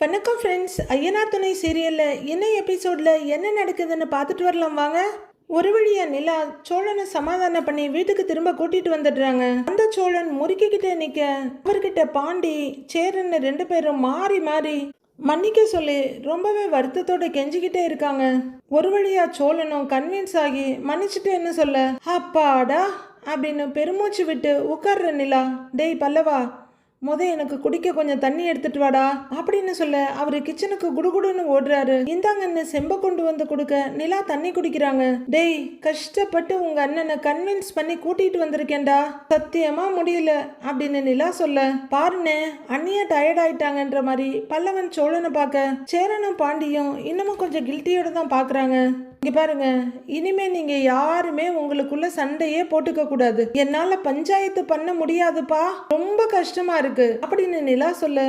வணக்கம் ஃப்ரெண்ட்ஸ். ஐயனார் துணை சீரியலில் என்ன எபிசோடில் என்ன நடக்குதுன்னு பார்த்துட்டு வரலாம் வாங்க. ஒரு வழியா நிலா சோழனை சமாதானம் பண்ணி வீட்டுக்கு திரும்ப கூட்டிட்டு வந்துடுறாங்க. அந்த சோழன் முறுக்கிக்கிட்டே நிற்க அவர்கிட்ட பாண்டி சேரன்னு ரெண்டு பேரும் மாறி மாறி மன்னிக்க சொல்லி ரொம்பவே வருத்தத்தோட கெஞ்சிக்கிட்டே இருக்காங்க. ஒரு வழியா சோழனும் கன்வின்ஸ் ஆகி மன்னிச்சுட்டேன்னு சொல்ல அப்பாடா அப்படின்னு பெருமூச்சு விட்டு உட்கார்ற நிலா, டேய் பல்லவா, எனக்கு குடிக்க கொஞ்சம் தண்ணி எடுத்துட்டு வாடா அப்படின்னு சொல்ல அவரு கிச்சனுக்கு குடுகுடுன்னு ஓடுறாரு. இந்தாங்கன்னு செம்ப கொண்டு வந்து கொடுக்க நிலா தண்ணி குடிக்கிறாங்க. டேய், கஷ்டப்பட்டு உங்க அண்ணனை கன்வின்ஸ் பண்ணி கூட்டிட்டு வந்திருக்கேன்டா, சத்தியமா முடியல அப்படின்னு நிலா சொல்ல, பாருன்னு அண்ணிய டயர்ட் ஆயிட்டாங்கன்ற மாதிரி பல்லவன் சோழனை பார்க்க சேரனும் பாண்டியும் இன்னமும் கொஞ்சம் கில்ட்டியோட தான் பாக்குறாங்க. இங்க பாருங்க, இனிமே நீங்க யாருமே உங்களுக்குள்ள சண்டையே போட்டுக்க கூடாது. என்னால பஞ்சாயத்து பண்ண முடியாதுப்பா, ரொம்ப கஷ்டமா இருக்கு அப்படின்னு நிலா சொல்ல,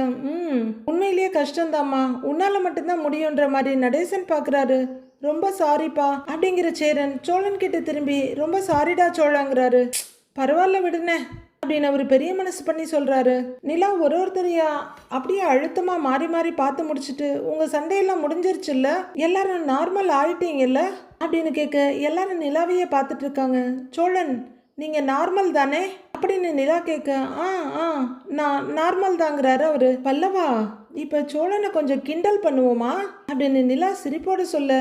உண்மையிலேயே கஷ்டம்தாம்மா, உன்னால மட்டும்தான் முடியும்ன்ற மாதிரி நடேசன் பாக்குறாரு. ரொம்ப சாரிப்பா அப்படிங்கிற சேரன் சோழன் கிட்ட திரும்பி ரொம்ப சாரிடா சோழங்கிறாரு. பரவாயில்ல விடுனே அப்படின்னு அவர் பெரிய மனசு பண்ணி சொல்றாரு. நிலா ஒருத்தரையா அப்படியே அழுத்தமா மாறி மாறி பார்த்து முடிச்சுட்டு, உங்க சண்டையெல்லாம் முடிஞ்சிருச்சுல்ல, எல்லாரும் நார்மல் ஆயிட்டீங்கல்ல அப்படின்னு கேட்க எல்லாரும் நிலாவையே பார்த்துட்டு இருக்காங்க. சோழன், நீங்க நார்மல் தானே அப்படின்னு நிலா கேட்க, நான் நார்மல் தாங்கிறாரு அவரு. பல்லவா, இப்ப சோழனை கொஞ்சம் கிண்டல் பண்ணுவோமா அப்படின்னு நிலா சிரிப்போட சொல்ல,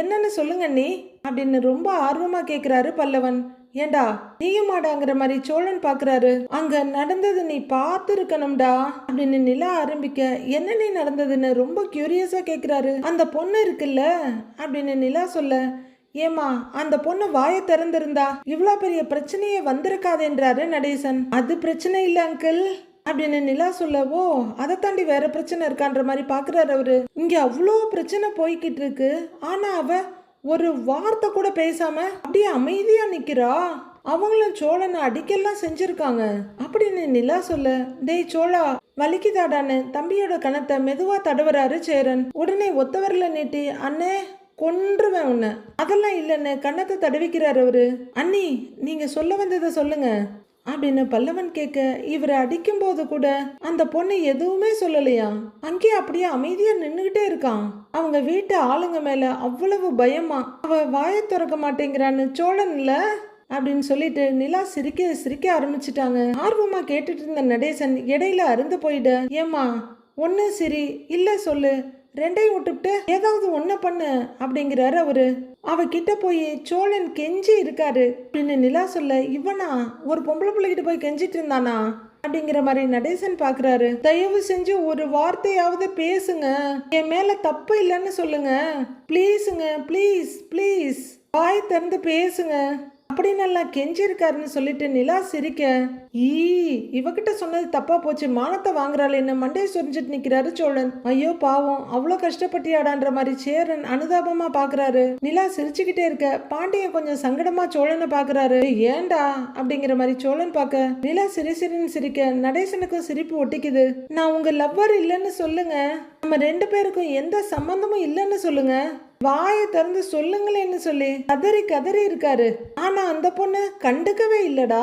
என்னன்னு சொல்லுங்க நீ அப்படின்னு ரொம்ப ஆர்வமா கேட்கிறாரு பல்லவன். ஏண்டா நீயும் மாடாங்கிற மாதிரி சோழன் பாக்குறாரு. அங்க நடந்தது நீ பார்த்து இருக்கணும்டா அப்படின்னு நிலா ஆரம்பிக்க, என்ன நீ நடந்ததுன்னு ரொம்ப கியூரியஸா கேக்குறாரு. அந்த பொண்ணு இருக்குல்ல அப்படின்னு நிலா சொல்ல, ஏமா அந்த பொண்ணு வாயை திறந்திருந்தா இவ்வளோ பெரிய பிரச்சனையே வந்திருக்காதுன்றாரு நடேசன். அது பிரச்சனை இல்லை அங்கிள் அப்படின்னு நிலா சொல்லவோ, அதை தாண்டி வேற பிரச்சனை இருக்கான்ற மாதிரி பாக்குறாரு அவரு. இங்க அவ்வளோ பிரச்சனை போய்கிட்டு இருக்கு, ஆனா அவ ஒரு வார்த்தை கூட பேசாம அப்படியே அமைதியா நிக்கிறா. அவங்களும் சோழனை அடிக்கெல்லாம் செஞ்சிருக்காங்க அப்படின்னு நிலா சொல்ல, டேய் சோழா, வலிக்குதாடான்னு தம்பியோட கணத்தை மெதுவா தடவுறாரு சேரன். உடனே ஒத்தவரில் நீட்டி, அண்ணே கொன்றுவேன் உன்னை, அதெல்லாம் இல்லைன்னு கண்ணத்தை தடவிக்கிறாரு அவரு. அண்ணி, நீங்க சொல்ல வந்ததை சொல்லுங்க அப்படின்னு பல்லவன் கேட்க, இவரை அடிக்கும் போது கூட அந்த பொண்ணு எதுவுமே சொல்லலையா, அங்கே அப்படியே அமைதியா நின்னுகிட்டே இருக்கான். அவங்க வீட்டு ஆளுங்க மேல அவ்வளவு பயமா, அவ வாயை திறக்க மாட்டேங்கிறான்னு சோழன்ல அப்படின்னு சொல்லிட்டு நிலா சிரிக்க சிரிக்க ஆரம்பிச்சுட்டாங்க. ஆர்வமா கேட்டுட்டு இருந்த நடேசன் இடையில அருந்து போயிட, ஏமா ஒன்னு சரி இல்ல சொல்லு, ரெண்டையும் விட்டுவிட்டு ஏதாவது ஒன்ன பண்ணு அப்படிங்கிறாரு அவரு. அவகிட்ட போய் சோழன் கெஞ்சி இருக்காரு அப்படின்னு நிலா சொல்ல, இவனா ஒரு பொம்பளை பிள்ளைகிட்ட போய் கெஞ்சிட்டு இருந்தானா அப்படிங்கிற மாதிரி நடேசன் பாக்குறாரு. தயவு செஞ்சு ஒரு வார்த்தையாவது பேசுங்க, என் மேல தப்பு இல்லைன்னு சொல்லுங்க, பிளீஸுங்க, ப்ளீஸ் ப்ளீஸ், வாய் திறந்து பேசுங்க அப்படின்னு எல்லாம் கெஞ்சிருக்காருன்னு சொல்லிட்டு நிலா சிரிக்க, இவகிட்ட சொன்னது தப்பா போச்சு, மானத்தை வாங்குறாளேன்னு மண்டையை சொரிஞ்சிட்டு நிக்கிறாரு சோழன். ஐயோ பாவம், அவ்வளோ கஷ்டப்பட்டியாடான்ற மாதிரி சேரன் அனுதாபமா பாக்குறாரு. நிலா சிரிச்சுக்கிட்டே இருக்க பாண்டியன் கொஞ்சம் சங்கடமா சோழனை பாக்குறாரு. ஏண்டா அப்படிங்கிற மாதிரி சோழன் பார்க்க நிலா சிரிசிரின்னு சிரிக்க நடேசனுக்கும் சிரிப்பு ஒட்டிக்குது. நான் உங்க லவ்வர் இல்லைன்னு சொல்லுங்க, நம்ம ரெண்டு பேருக்கும் எந்த சம்பந்தமும் இல்லைன்னு சொல்லுங்க, வாயை திறந்து சொல்லுங்களேன்னு சொல்லி கதறி கதறி இருக்காரு. ஆனா அந்த பொண்ணு கண்டுக்கவே இல்லடா.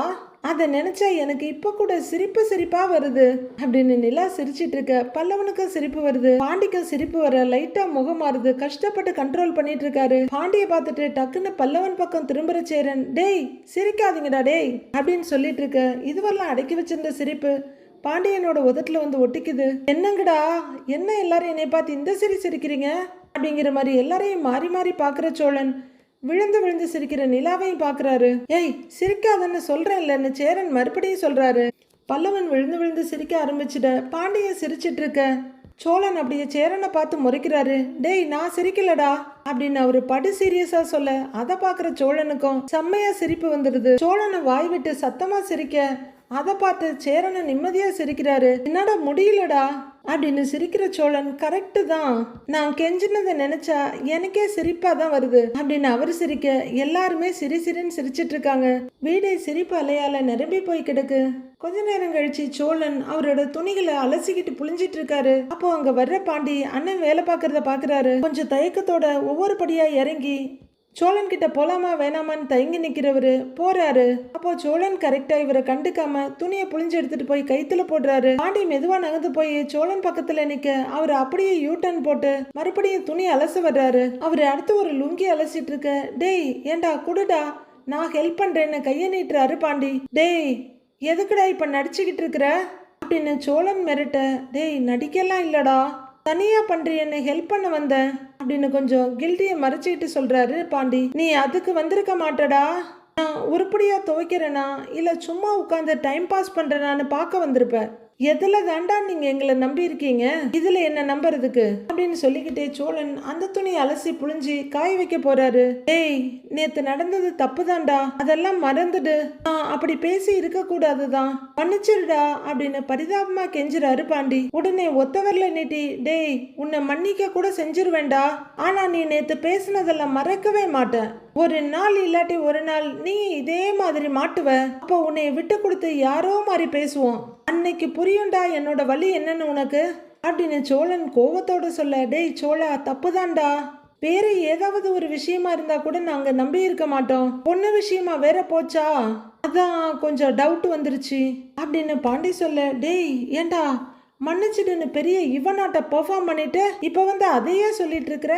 அதை நினைச்சா எனக்கு இப்ப கூட சிரிப்பு சிரிப்பா வருது அப்படின்னு நிலா சிரிச்சிட்டு இருக்க பல்லவனுக்கும் சிரிப்பு வருது, பாண்டிக்கும் சிரிப்பு வர லைட்டா முகம் மாறுது. கஷ்டப்பட்டு கண்ட்ரோல் பண்ணிட்டு இருக்காரு. பாண்டிய பார்த்துட்டு டக்குன்னு பல்லவன் பக்கம் திரும்புற சேரன், டேய் சிரிக்காதீங்கடா டேய் அப்படின்னு சொல்லிட்டு இருக்க, இதுவெல்லாம் அடக்கி வச்சிருந்த சிரிப்பு பாண்டியனோட உதட்டுல வந்து ஒட்டிக்குது. என்னங்கடா, என்ன எல்லாரும் என்னை பார்த்து இந்த சிரிக்கிறீங்க அப்படிங்கிற மாதிரி எல்லாரையும் மாறி மாறி பாக்குற சோழன் விழுந்து விழுந்து சிரிக்கிற நிலாவையும் பாக்குறாரு. ஏய் சிரிக்காதன்னு சொல்றேன் இல்லைன்னு சேரன் மறுபடியும் சொல்றாரு. பல்லவன் விழுந்து விழுந்து சிரிக்க ஆரம்பிச்சுட பாண்டியன் சிரிச்சிட்டு இருக்க சோழன் அப்படியே சேரனை பார்த்து முறைக்கிறாரு. டேய் நான் சிரிக்கலடா அப்படின்னு அவரு படு சீரியஸா சொல்ல, அதை பாக்குற சோழனுக்கும் செம்மையா சிரிப்பு வந்துடுது. சோழனை வாய் விட்டு சத்தமா சிரிக்க அதை பார்த்து சேரனை நிம்மதியா சிரிக்கிறாரு. என்னடா முடியலடா அப்படின்னு சிரிக்கிற சோழன், கரெக்டு தான், நான் கெஞ்சினதை நினைச்சா எனக்கே சிரிப்பா தான் வருது அப்படின்னு அவரு சிரிக்க எல்லாருமே சிரி சிரின்னு சிரிச்சிட்டு இருக்காங்க. வீடே சிரிப்பு அலையால நிரம்பி போய் கிடக்கு. கொஞ்ச நேரம் கழிச்சு சோழன் அவரோட துணிகளை அலசிக்கிட்டு புளிஞ்சிட்டு இருக்காரு. அப்போ அங்க வர்ற பாண்டி அண்ணன் வேலை பார்க்கறத பாக்குறாரு. கொஞ்சம் தயக்கத்தோட ஒவ்வொரு படியா இறங்கி சோழன் கிட்ட போலாமா வேணாமான்னு தயங்கி நிக்கிறவரு போறாரு. அப்போ சோழன் கரெக்டா இவரை கண்டுக்காம துணியை புழிஞ்சு எடுத்துட்டு போய் கைத்துல போடுறாரு. பாண்டி மெதுவா நகர்ந்து போய் சோழன் பக்கத்துல நிக்க அவர் அப்படியே யூ டர்ன் போட்டு மறுபடியும் துணி அலச வர்றாரு. அவரு அடுத்து ஒரு லுங்கி அலசிட்டு இருக்க, டேய் ஏண்டா குடுடா நான் ஹெல்ப் பண்றேன்னு கைய நீட்டுறாரு பாண்டி. டேய் எதுக்குடா இப்ப நடிச்சுக்கிட்டு இருக்கிற அப்படின்னு சோழன் மிரட்ட, டேய் நடிக்கலாம் இல்லடா தனியா பண்றியன்னு ஹெல்ப் பண்ண வந்தேன் அப்படின்னு கொஞ்சம் கில்ட்டியை மறைச்சிக்கிட்டு சொல்றாரு பாண்டி. நீ அதுக்கு வந்திருக்க மாட்டடா, நான் உருப்படியா துவைக்கிறேனா இல்ல சும்மா உட்காந்து டைம் பாஸ் பண்றேனான்னு பார்க்க வந்திருப்ப. எதுல தாண்டா நீங்க எங்களை நம்பி இருக்கீங்க, இதுல என்ன நம்புறதுக்கு அப்படின்னு சொல்லிக்கிட்டே சோழன் அந்த துணி அலசி புழிஞ்சி காய வைக்க போறாரு. டேய் நேத்து நடந்தது தப்பு தான்டா, அதெல்லாம் மறந்துடு, நான் அப்படி பேசி இருக்க கூடாதுதான், மன்னிச்சிருடா அப்படின்னு பரிதாபமா கெஞ்சுறாரு பாண்டி. உடனே ஒத்தவர்ல நீட்டி, டேய் உன்னை மன்னிக்க கூட செஞ்சிருவேண்டா, ஆனா நீ நேத்து பேசினதெல்லாம் மறக்கவே மாட்டேன், ஒரு நாள் இல்லாட்டி ஒரு நாள் நீ இதே மாதிரி மாட்டுவ, அப்போ உன்னை விட்டு கொடுத்து யாரோ மாதிரி பேசுவோம், அன்னைக்கு புரியும்டா என்னோட வலி என்னன்னு உனக்கு அப்படின்னு சோழன் கோவத்தோட சொல்ல, டேய் சோழா தப்புதான்டா, வேற ஏதாவது ஒரு விஷயமா இருந்தா கூட நாங்க நம்பி இருக்க மாட்டோம், பொண்ணு விஷயமா வேற போச்சா அதான் கொஞ்சம் டவுட் வந்துருச்சு அப்படின்னு பாண்டி சொல்ல, டேய் ஏண்டா மன்னிச்சிடுன்னு பெரிய இவனாட்ட பெர்ஃபார்ம் பண்ணிட்டு இப்ப வந்து அதையே சொல்லிட்டு இருக்கிற,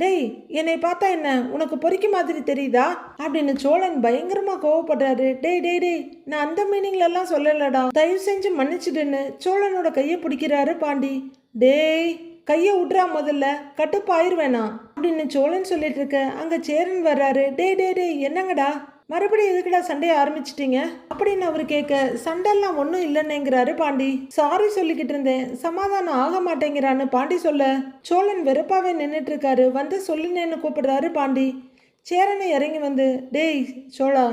டேய் என்னை பார்த்தா என்ன உனக்கு பொறிக்க மாதிரி தெரியுதா அப்படின்னு சோழன் பயங்கரமா கோவப்படுறாரு. டேய் டேய் டேய் நான் அந்த மீனிங்ல எல்லாம் சொல்லலடா, தயவு செஞ்சு மன்னிச்சிடுன்னு சோழனோட கையை பிடிக்கிறாரு பாண்டி. டேய் கையை விட்றா முதல்ல கட்டுப்பாயிருவேணா அப்படின்னு சோழன் சொல்லிட்டு இருக்க அங்க சேரன் வர்றாரு. டேய் டேய் டேய் என்னங்கடா மறுபடியும் எதுக்குடா சண்டையை ஆரம்பிச்சிட்டீங்க அப்படின்னு அவரு கேட்க, சண்டைலாம் ஒன்றும் இல்லைன்னுங்கிறாரு பாண்டி. சாரி சொல்லிக்கிட்டு இருந்தேன் சமாதானம் ஆக மாட்டேங்கிறான்னு பாண்டி சொல்ல, சோழன் வெறுப்பாவே நின்றுட்டு இருக்காரு. வந்து சொல்லுனேன்னு கூப்பிடுறாரு பாண்டி. சேரனை இறங்கி வந்து, டேய் சோழா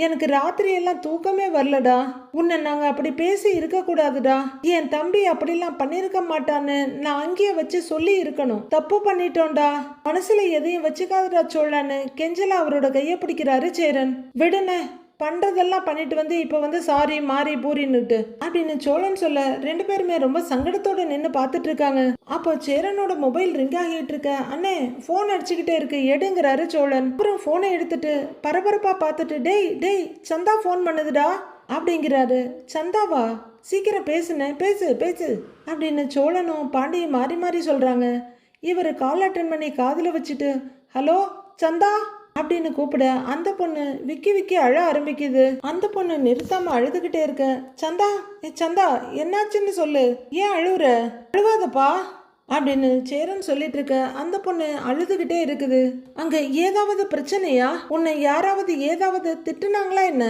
எனக்கு ராத்திரி எல்லாம் தூக்கமே வரலடா, உன்னை நாங்க அப்படி பேசி இருக்க கூடாதுடா, என் தம்பி அப்படிலாம் பண்ணிருக்க மாட்டான்னு நான் அங்கேயே வச்சு சொல்லி இருக்கணும், தப்பு பண்ணிட்டோம்டா, மனசுல எதையும் வச்சுக்காதடா சோழான்னு கெஞ்சலா அவரோட கையை பிடிக்கிறாரு சேரன். விடுன பண்றதெல்லாம் பண்ணிட்டு வந்து இப்ப வந்து சாரி மாறி பூரின்னுட்டு அப்படின்னு சோழன் சொல்ல, ரெண்டு பேருமே ரொம்ப சங்கடத்தோட நின்று பார்த்துட்டு இருக்காங்க. அப்போ சேரனோட மொபைல் ரிங் ஆகிட்டு இருக்க, அண்ணே போன் அடிச்சுக்கிட்டே இருக்கு எடுங்கிறாரு சோழன். அப்புறம் போனை எடுத்துட்டு பரபரப்பா பார்த்துட்டு, டேய் டேய் சந்தா போன் பண்ணுதுடா அப்படிங்கிறாரு. சந்தாவா சீக்கிரம் பேசுனேன் பேசு பேசு அப்படின்னு சோழனும் பாண்டியும் மாறி மாறி சொல்றாங்க. இவர் கால் அட்டன் பண்ணி காதுல வச்சுட்டு, ஹலோ சந்தா அப்படின்னு கூப்பிட அந்த பொண்ணு விக்கி விக்கி அழ ஆரம்பிக்குது. அந்த பொண்ணு நிறுத்தாம அழுதுகிட்டே இருக்க, சந்தா சந்தா என்னாச்சுன்னு சொல்லு, ஏன் அழுவுற, அழுவாதப்பா அப்படின்னு சேரன் சொல்லிட்டு இருக்க அந்த பொண்ணு அழுதுகிட்டே இருக்குது. அங்க ஏதாவது பிரச்சனையா, உன்னை யாராவது ஏதாவது திட்டுனாங்களா என்ன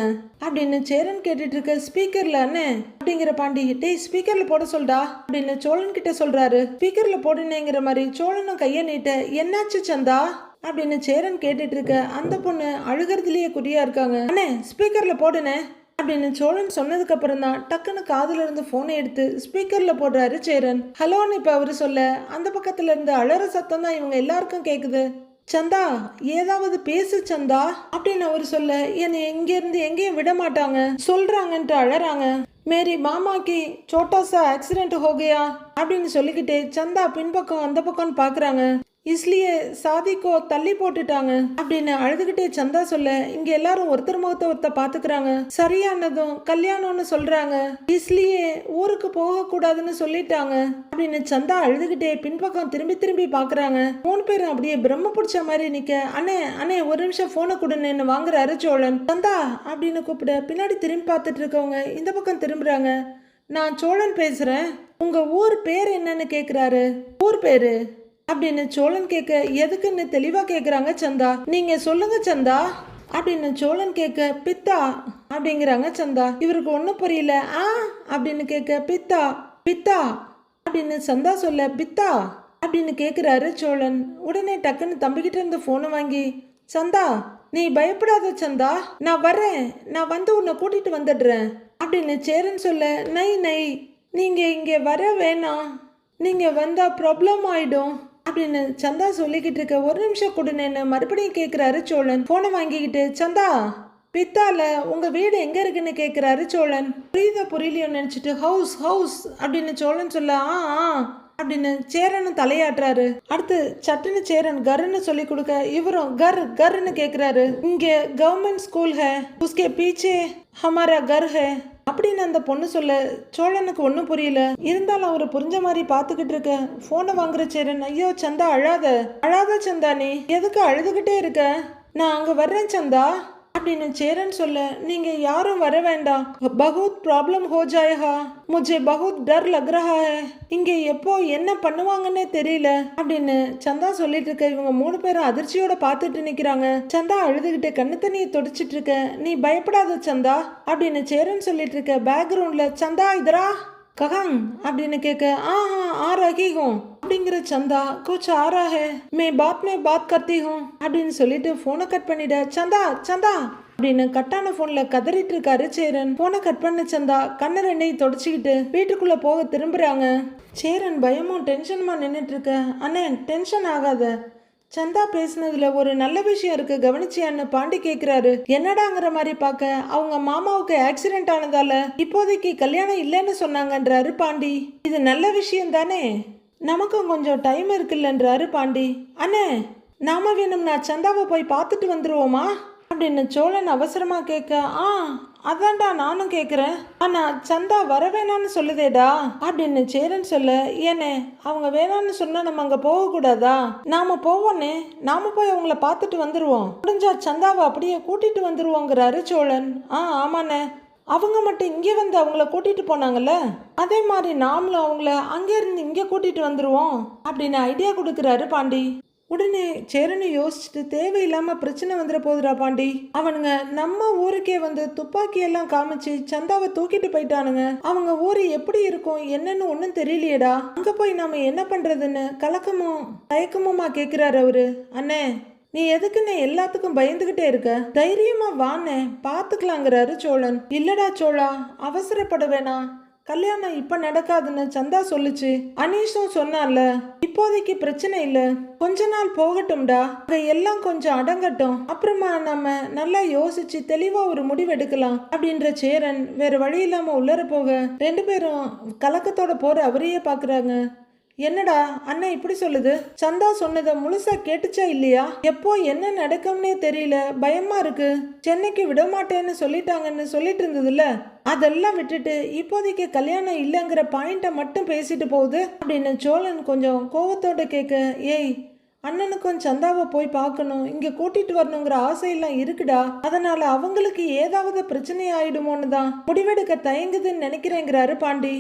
அப்படின்னு சேரன் கேட்டுட்டு இருக்க. ஸ்பீக்கர்ல அண்ணே அப்படிங்கிற பாண்டி, டேய் ஸ்பீக்கர்ல போட சொல்டா அப்படின்னு சோழன் கிட்ட சொல்றாரு. ஸ்பீக்கர்ல போடுனேங்கிற மாதிரி சோழனும் கைய நீட்ட, என்னாச்சு சந்தா அப்படின்னு சேரன் கேட்டுட்டு இருக்க அந்த பொண்ணு அழுகிறதுலயே குறியா இருக்காங்க. அண்ணே ஸ்பீக்கர்ல போடுனே அப்படின்னு சோழன் சொன்னதுக்கு அப்புறம் தான் டக்குன்னு காதுல இருந்து போனை எடுத்து ஸ்பீக்கர்ல போடுறாரு சேரன். ஹலோன்னு இப்ப அவரு சொல்ல அந்த பக்கத்துல இருந்து அலற சத்தம் தான் இவங்க எல்லாருக்கும் கேக்குது. சந்தா ஏதாவது பேசு சந்தா அப்படின்னு அவரு சொல்ல, என்னை எங்க இருந்து எங்கேயும் விட மாட்டாங்க சொல்றாங்கன்ட்டு அழறாங்க. மேரி மாமாக்கு சோட்டா சா ஆக்சிடென்ட் ஹோகையா அப்படின்னு சொல்லிக்கிட்டே சந்தா பின்பக்கம் அந்த பக்கம்னு பாக்குறாங்க. இஸ்லியே சாதிக்கோ தள்ளி போட்டுட்டாங்க அப்படின்னு அழுதுகிட்டே சந்தா சொல்ல, இங்க எல்லாரும் ஒருத்தர் முகத்தை ஒருத்தர் பாத்துக்கிறாங்க. சரியானதும் கல்யாணம்னு சொல்றாங்க, இஸ்லியே ஊருக்கு போக கூடாதுன்னு சொல்லிட்டாங்க அப்படின்னு சந்தா அழுதுகிட்டே பின்பக்கம் திரும்பி திரும்பி பாக்குறாங்க. 3 பேரும் அப்படியே பிரம்ம பிடிச்ச மாதிரி நிக்க, அண்ணே அண்ணே ஒரு நிமிஷம் போனை கொடுன்னு வாங்குறாரு சோழன். சந்தா அப்படின்னு கூப்பிட பின்னாடி திரும்பி பார்த்துட்டு இருக்கவங்க இந்த பக்கம் திரும்புறாங்க. நான் சோழன் பேசுறேன், உங்க ஊர் பேர் என்னன்னு கேக்குறாரு. ஊர் பேரு அப்படின்னு சோழன் கேட்க, எதுக்குன்னு தெளிவா கேக்குறாங்க சந்தா. நீங்க சொல்லுங்க சந்தா அப்படின்னு சோழன் கேட்க, பித்தா அப்படிங்கிறாங்க சந்தா. இவருக்கு ஒன்றும் புரியல. அப்படின்னு கேட்க, பித்தா பித்தா அப்படின்னு சந்தா சொல்ல, பித்தா அப்படின்னு கேட்குறாரு சோழன். உடனே டக்குன்னு தம்பிக்கிட்ட இருந்து ஃபோனை வாங்கி, சந்தா நீ பயப்படாத சந்தா, நான் வரேன், நான் வந்து உன்னை கூட்டிட்டு வந்துடுறேன் அப்படின்னு சேரன் சொல்ல, நை நை நீங்க இங்கே வர வேணாம், நீங்க வந்தா ப்ராப்ளம் ஆயிடும் அப்படின்னு சந்தா சொல்லிக்கிட்டு இருக்க. ஒரு நிமிஷம் கொடுன்னு மறுபடியும் கேட்குறாரு சோழன். போனை வாங்கிக்கிட்டு, சந்தா பித்தால உங்க வீடு எங்க இருக்குன்னு கேட்குறாரு சோழன். புரியுதா புரியலையோன்னு நினைச்சிட்டு, ஹவுஸ் ஹவுஸ் அப்படின்னு சோழன் சொல்ல, அப்படின்னு சேரனும் தலையாட்டுறாரு. அடுத்து சட்டுன்னு சேரன் கர்ன்னு சொல்லி கொடுக்க இவரும் கர்ன்னு கேக்குறாரு. இங்க கவர்மெண்ட் ஸ்கூல் ஹே, உஸ்கே பீச்சே ஹமாரா கர் ஹே அப்படின்னு அந்த பொண்ணு சொல்ல சோழனுக்கு ஒன்றும் புரியல. இருந்தாலும் அவரு புரிஞ்ச மாதிரி பார்த்துக்கிட்டு இருக்க போனை வாங்குற சேரன், ஐயோ சந்தா அழாத சந்தா, நீ எதுக்கு அழுதுகிட்டே இருக்க, நான் அங்க வர்றேன் சந்தா அப்படின்னு சேரன் சொல்ல, நீங்க யாரும் வர வேண்டாம், பகுத் ப்ராப்ளம் ஹோ ஜாயேகா, முझे बहुत डर लग रहा है, இங்க எப்போ என்ன பண்ணுவாங்கன்னே தெரியல அப்படின்னு சந்தா சொல்லிட்டு இருக்க. இவங்க 3 பேரும் அதிர்ச்சியோட பார்த்துட்டு நிக்கிறாங்க. சந்தா அழுதுகிட்டு கண்ணு தண்ணியை தொடச்சிட்டு இருக்க. நீ பயப்படாத சந்தா அப்படின்னு சேரன் சொல்லிட்டு இருக்க. பேக்ரவுண்ட்ல சந்தா இதரா ககாங் அப்படின்னு கேட்க, ஆ ரகி ஹூம் அப்படிங்கிற சந்தா, குச் ஆ ரா ஹே, மே பாத் கர்த்தி ஹூம் அப்படின்னு சொல்லிட்டு போனை கட் பண்ணிட. சந்தா அப்படின்னு கட்டான போன்ல கதறிட்டு இருக்காரு சேரன். போனை கட் பண்ண சந்தா கண்ணை ரெண்டையும் தொடச்சிக்கிட்டு வீட்டுக்குள்ள போக திரும்புறாங்க. சேரன் பயமும் டென்ஷனுமா நின்றுட்டு இருக்க. அண்ணே டென்ஷன் ஆகாத, சந்தா பேசுனதுல ஒரு நல்ல விஷயம் இருக்கு, கவனிச்சியான்னு பாண்டி கேக்குறாரு. என்னடாங்கிற மாதிரி பார்க்க, அவங்க மாமாவுக்கு ஆக்சிடென்ட் ஆனதால இப்போதைக்கு கல்யாணம் இல்லைன்னு சொன்னாங்கன்றாரு பாண்டி. இது நல்ல விஷயம் தானே, நமக்கும் கொஞ்சம் டைம் இருக்குல்லன்றாரு பாண்டி. அண்ணே நாம வேணும்னா சந்தாவை போய் பார்த்துட்டு வந்துருவோமா அப்படின்னு சோழன் அவசரமா கேட்க, அதான்டா நானும் கேட்குறேன், ஆனா சந்தா வர வேணான்னு சொல்லுதேடா அப்படின்னு சேரன் சொல்ல, ஏனே அவங்க வேணான்னு சொன்னா நம்ம அங்க போக கூடாதா, நாம போவோன்னே, நாம போய் அவங்கள பார்த்துட்டு வந்துருவோம், முடிஞ்சா சந்தாவை அப்படியே கூட்டிட்டு வந்துருவோங்கிறாரு சோழன். ஆமாண்ணே, அவங்க மட்டும் இங்கே வந்து அவங்கள கூட்டிட்டு போனாங்கல்ல, அதே மாதிரி நாமளும் அவங்கள அங்கே இருந்து இங்கே கூட்டிட்டு வந்துருவோம் அப்படின்னு ஐடியா கொடுக்குறாரு பாண்டி. உடனே சேரனு யோசிச்சுட்டு, தேவையில்லாம பிரச்சனை வந்துட போகுதுடா பாண்டி, அவனுங்க நம்ம ஊருக்கே வந்து துப்பாக்கி எல்லாம் காமிச்சு சந்தாவை தூக்கிட்டு போயிட்டானுங்க, அவங்க ஊரு எப்படி இருக்கும் என்னன்னு ஒன்னும் தெரியலையேடா, அங்க போய் நாம என்ன பண்றதுன்னு கலக்கமும் தயக்கமுமா கேக்குறாரு அவரு. அண்ணே நீ எதுக்குன்னு எல்லாத்துக்கும் பயந்துகிட்டே இருக்க, தைரியமா வானே பாத்துக்கலாங்கிறாரு சோழன். இல்லடா சோழா, அவசரப்பட வேணாம், கல்யாணம் இப்ப நடக்காதுன்னு சந்தா சொல்லுச்சு, அனீஷும் சொன்னான்ல, இப்போதைக்கு பிரச்சனை இல்ல, கொஞ்ச நாள் போகட்டும்டா, எல்லாம் கொஞ்சம் அடங்கட்டும், அப்புறமா நம்ம நல்லா யோசிச்சு தெளிவா ஒரு முடிவு எடுக்கலாம் அப்படின்ற சேரன் வேற வழி இல்லாம உள்ளர போக 2 பேரும் கலக்கத்தோட போற அவரையே பாக்குறாங்க. என்னடா அண்ணன் இப்படி சொல்லுது, சந்தா சொன்னதை முழுசா கேட்டுச்சா இல்லையா, எப்போ என்ன நடக்கும்னே தெரியல, பயமா இருக்கு, சென்னைக்கு விட மாட்டேன்னு சொல்லிட்டாங்கன்னு சொல்லிட்டு இருந்ததுல, அதெல்லாம் விட்டுட்டு இப்போதைக்கு கல்யாணம் இல்லைங்கிற பாயிண்ட மட்டும் பேசிட்டு போகுது அப்படின்னு சோழன் கொஞ்சம் கோவத்தோட கேட்க, ஏய் அண்ணனுக்கும் சந்தாவை போய் பார்க்கணும், இங்க கூட்டிட்டு வரணுங்கிற ஆசையெல்லாம் இருக்குடா, அதனால அவங்களுக்கு ஏதாவது பிரச்சனை ஆயிடுமோன்னு தான் முடிவெடுக்க தயங்குதுன்னு நினைக்கிறேங்கிறாரு பாண்டி.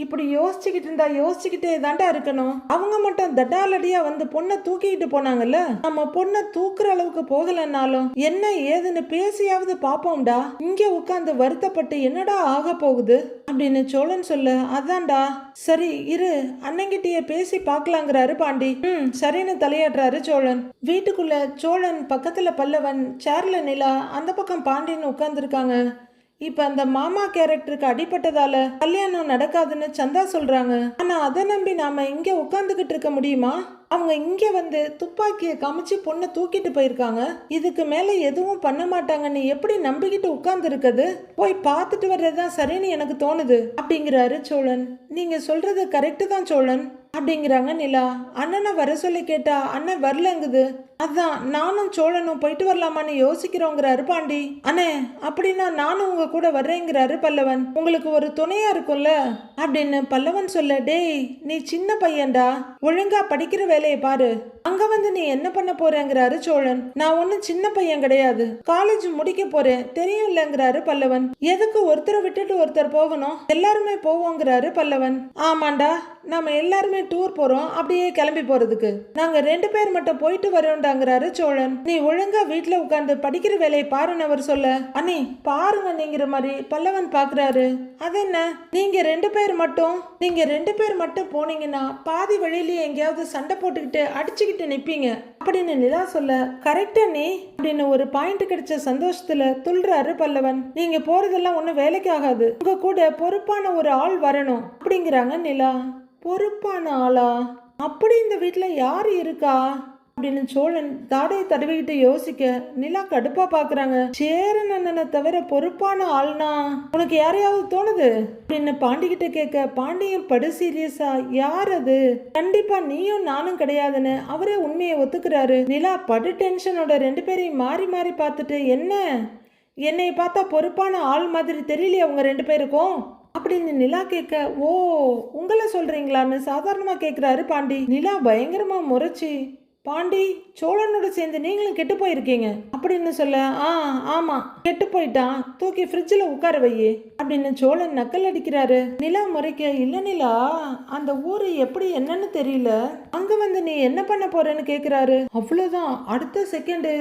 இப்படி யோசிச்சுக்கிட்டே தாண்டா இருக்கணும், அவங்க மட்டும் தட்டாலடியா வந்து பொண்ணை தூக்கிட்டு போனாங்கல்ல, நம்ம பொண்ணை தூக்குற அளவுக்கு போகலன்னாலும் என்ன ஏதுன்னு பேசியாவது பாப்போம்டா, இங்க உட்கார்ந்து வருத்தப்பட்டு என்னடா ஆக போகுது அப்படின்னு சோழன் சொல்ல, அதான்டா சரி இரு அண்ணங்கிட்டயே பேசி பார்க்கலாங்கிறாரு பாண்டி. சரின்னு தலையாடுறாரு சோழன். வீட்டுக்குள்ள சோழன் பக்கத்துல பல்லவன், சேர்ல நிலா, அந்த பக்கம் பாண்டியன் உட்கார்ந்துருக்காங்க. இப்ப அந்த மாமா கேரக்டருக்கு அடிபட்டதால கல்யாணம் நடக்காதுன்னு சந்தா சொல்றாங்க. ஆனா அதை நம்பி நாம இங்க உட்கார்ந்துகிட்டு இருக்க முடியுமா, அவங்க இங்க வந்து துப்பாக்கியை காமிச்சு பொண்ணை தூக்கிட்டு போயிருக்காங்க, இதுக்கு மேல எதுவும் பண்ண மாட்டாங்கன்னு எப்படி நம்பிக்கிட்டு உட்கார்ந்து இருக்குது, போய் பார்த்துட்டு வர்றதுதான் சரின்னு எனக்கு தோணுது அப்படிங்கிறாரு சோழன். நீங்க சொல்றது கரெக்டு தான் சோழன் அப்படிங்கிறாங்க நிலா. அண்ணனை வர சொல்லி கேட்டா அண்ணன் வரலங்குது, அதான் நானும் சோழனும் போயிட்டு வரலாமான்னு யோசிக்கிறோங்கிறாரு பாண்டி. அண்ணே அப்படின்னா நானும் உங்க கூட வர்றேங்கிறாரு பல்லவன், உங்களுக்கு ஒரு துணையா இருக்கும்ல அப்படின்னு பல்லவன் சொல்ல, டேய் நீ சின்ன பையன்டா, ஒழுங்கா படிக்கிற வேலையை பாரு, அங்க வந்து நீ என்ன பண்ண போறேங்கிறாரு சோழன். நான் ஒன்னும் சின்ன பையன் கிடையாது, காலேஜ் முடிக்க போறேன் தெரியும் இல்லங்கிறாரு பல்லவன். எதுக்கு ஒருத்தரை விட்டுட்டு ஒருத்தர் போகணும், எல்லாருமே போவோங்கிறாரு பல்லவன். ஆமாண்டா நாம எல்லாருமே டூர் போறோம், அப்படியே கிளம்பி போறதுக்கு நாங்க 2 பேர் மட்டும் போயிட்டு வரோம்டாங்கிறாரு சோழன். நீ ஒழுங்கா வீட்டுல உட்கார்ந்து படிக்கிற வேலையை பாருன்னு அவர் சொல்ல, அண்ணி பாருங்க நீங்கிற மாதிரி பல்லவன் பாக்குறாரு. அது என்ன நீங்க 2 பேர் மட்டும் போனீங்கன்னா பாதி வழியிலேயே எங்கேயாவது சண்டை போட்டுக்கிட்டு அடிச்சுக்கிட்டு நிப்பீங்க அப்படின்னு நிலா சொல்ல, கரெக்டா நீ அப்படின்னு ஒரு பாயிண்ட் கிடைச்ச சந்தோஷத்துல துள்ளுறாரு பல்லவன். நீங்க போறதெல்லாம் ஒன்னும் வேலைக்கு ஆகாது, உங்க கூட பொறுப்பான ஒரு ஆள் வரணும் அப்படிங்கிறாங்க நிலா. பொறுப்பான ஆளா, அப்படி இந்த வீட்டுல யாரு இருக்கா அப்படின்னு சோழன் தாடையை தடவிக்கிட்டு யோசிக்க நிலா கடுப்பா பாக்குறாங்க. சேரன் அண்ணனை தவிர பொறுப்பான ஆள்னா உனக்கு யாரையாவது தோணுது அப்படின்னு பாண்டி கிட்ட கேட்க, பாண்டியன் படு சீரியஸா, யார் அது? கண்டிப்பா நீயும் நானும் கிடையாதுன்னு அவரே உண்மையை ஒத்துக்கிறாரு. நிலா படு டென்ஷனோட 2 பேரையும் மாறி மாறி பார்த்துட்டு, என்ன என்னை பார்த்தா பொறுப்பான ஆள் மாதிரி தெரியலையே அவங்க 2 பேருக்கும் அப்படின்னு நிலா கேட்க, ஓ உங்களை சொல்றீங்களான்னு சாதாரணமா கேட்கிறாரு பாண்டி. நிலா பயங்கரமா முறைச்சி, பாண்டி சோழனோட சேர்ந்து நீங்களும் கெட்டு போயிருக்கீங்க அப்படின்னு சொல்ல, ஆமா கெட்டு போயிட்டான், தூக்கி ஃப்ரிட்ஜில் உட்கார வையே அப்படின்னு சோழன் நக்கல் அடிக்கிறாரு. நிலா முறைக்க, இல்ல நிலா அந்த ஊரு எப்படி என்னன்னு தெரியல, அங்க வந்து நீ என்ன பண்ண போறேன்னு கேக்குறாரு. அவ்வளவுதான், அடுத்த செகண்டு